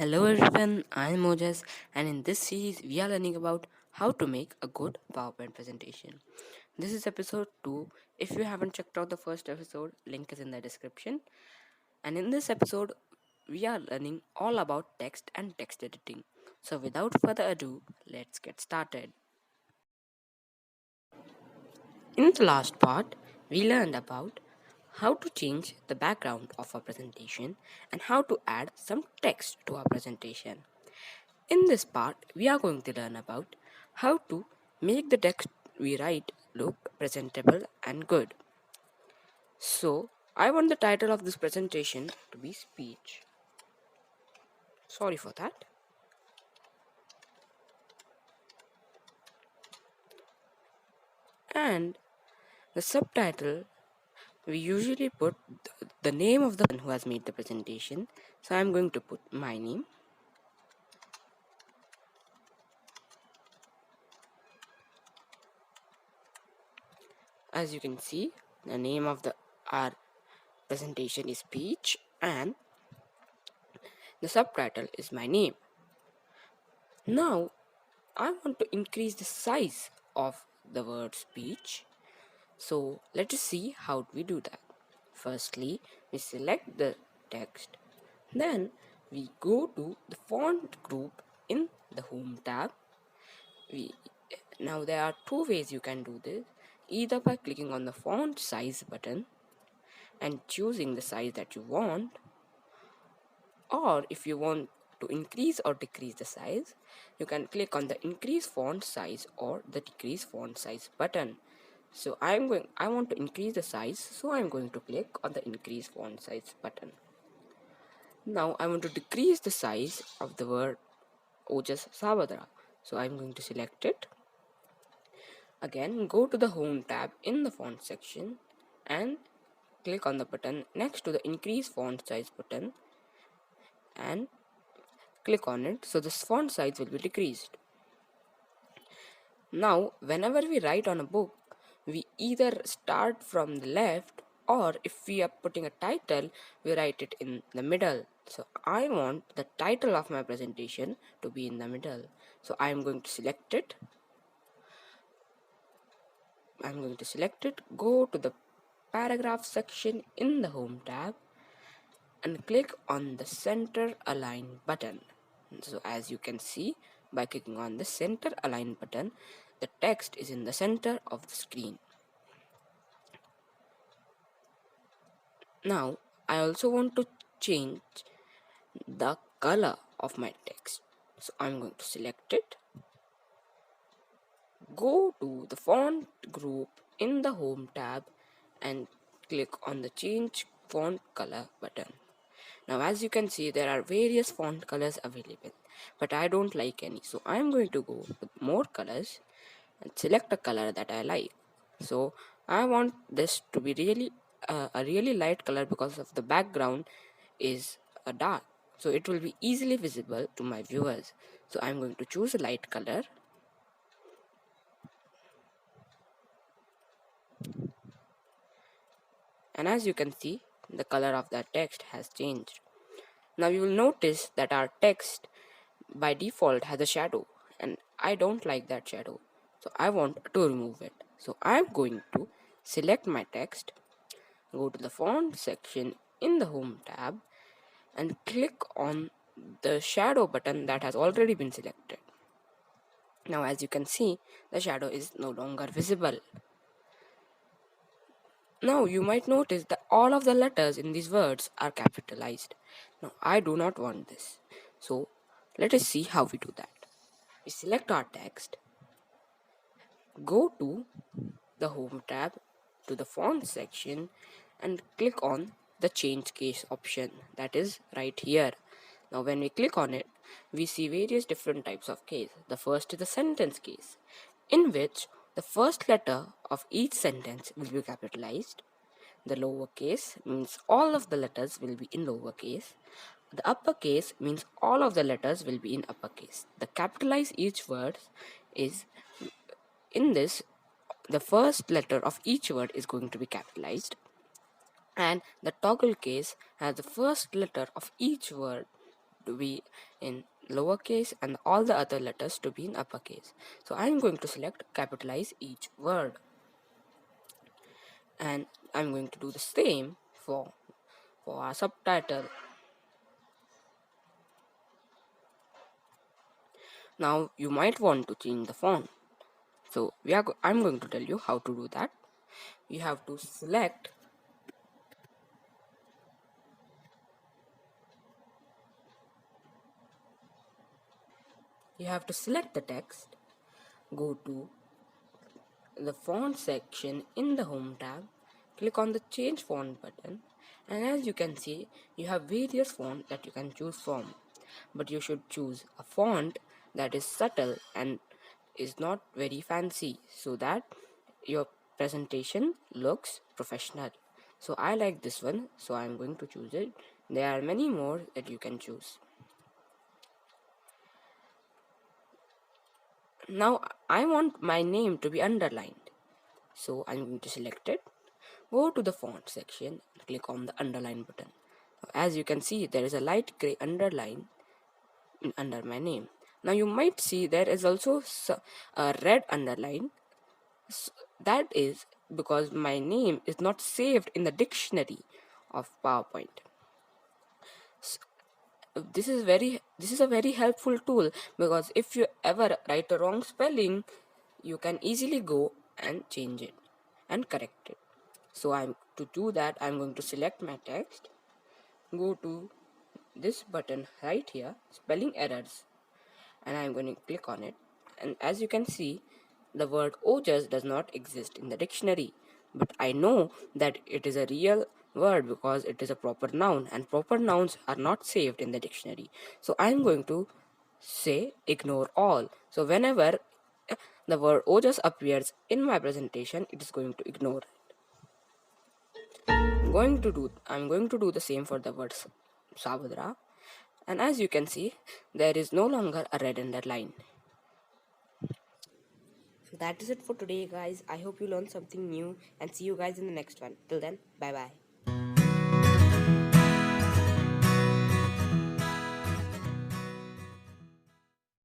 Hello everyone, I am Mojas, and in this series we are learning about how to make a good PowerPoint presentation. This is episode 2. If you haven't checked out the first episode, link is in the description. And in this episode we are learning all about text and text editing. So without further ado, let's get started. In the last part, we learned about how to change the background of our presentation and how to add some text to our presentation. In this part, we are going to learn about how to make the text we write look presentable and good. So, I want the title of this presentation to be speech. Sorry for that. And the subtitle, we usually put the name of the person who has made the presentation. So, I'm going to put my name. As you can see, the name of our presentation is speech and the subtitle is my name. Now, I want to increase the size of the word speech. So let us see how we do that. Firstly, we select the text. Then we go to the font group in the home tab. Now there are two ways you can do this. Either by clicking on the font size button and choosing the size that you want, or if you want to increase or decrease the size, you can click on the increase font size or the decrease font size button. So I want to increase the size, so I'm going to click on the increase font size button. Now I want to decrease the size of the word Ojas Sabadra, so I'm going to select it. Again, go to the home tab in the font section and click on the button next to the increase font size button and click on it, so this font size will be decreased. Now, whenever we write on a book, we either start from the left, or if we are putting a title, we write it in the middle. So I want the title of my presentation to be in the middle. So I'm going to select it. Go to the paragraph section in the home tab and click on the center align button. So as you can see, by clicking on the center align button, the text is in the center of the screen. Now I also want to change the color of my text. So I'm going to select it. Go to the font group in the home tab and click on the change font color button. Now as you can see, there are various font colors available, but I don't like any, so I'm going to go with more colors and select a color that I like. So I want this to be a really light color because of the background is a dark, so it will be easily visible to my viewers. So I'm going to choose a light color. And as you can see, the color of that text has changed. Now you will notice that our text by default has a shadow, and I don't like that shadow, so I want to remove it. So I'm going to select my text, go to the font section in the home tab and click on the shadow button that has already been selected. Now as you can see, the shadow is no longer visible. Now you might notice that all of the letters in these words are capitalized. Now I do not want this, so let us see how we do that. We select our text, go to the home tab, to the font section and click on the change case option, that is right here. Now when we click on it, we see various different types of case. The first is the sentence case, in which the first letter of each sentence will be capitalized. The lowercase means all of the letters will be in lowercase. The uppercase means all of the letters will be in uppercase. The capitalize each word is, in this, the first letter of each word is going to be capitalized, and the toggle case has the first letter of each word to be in lowercase and all the other letters to be in uppercase. So I'm going to select capitalize each word, and I'm going to do the same for our subtitle. Now you might want to change the font. So I'm going to tell you how to do that. You have to select the text, go to the font section in the home tab, click on the change font button, and as you can see, you have various fonts that you can choose from, but you should choose a font that is subtle and is not very fancy so that your presentation looks professional. So I like this one, so I'm going to choose it. There are many more that you can choose. Now I want my name to be underlined, so I'm going to select it. Go to the font section and click on the underline button. As you can see, there is a light gray underline under my name. Now you might see there is also a red underline. That is because my name is not saved in the dictionary of PowerPoint. This is a very helpful tool, because if you ever write a wrong spelling, you can easily go and change it and correct it. So to do that, I'm going to select my text, go to this button right here, spelling errors, and I'm going to click on it. And as you can see, the word ojas does not exist in the dictionary, but I know that it is a real word because it is a proper noun, and proper nouns are not saved in the dictionary. So I'm going to say ignore all. So whenever the word ojas appears in my presentation, it is going to ignore. I'm going to do the same for the word Sabudra, and as you can see, there is no longer a red underline. So that is it for today, guys. I hope you learned something new, and see you guys in the next one. Till then, bye bye.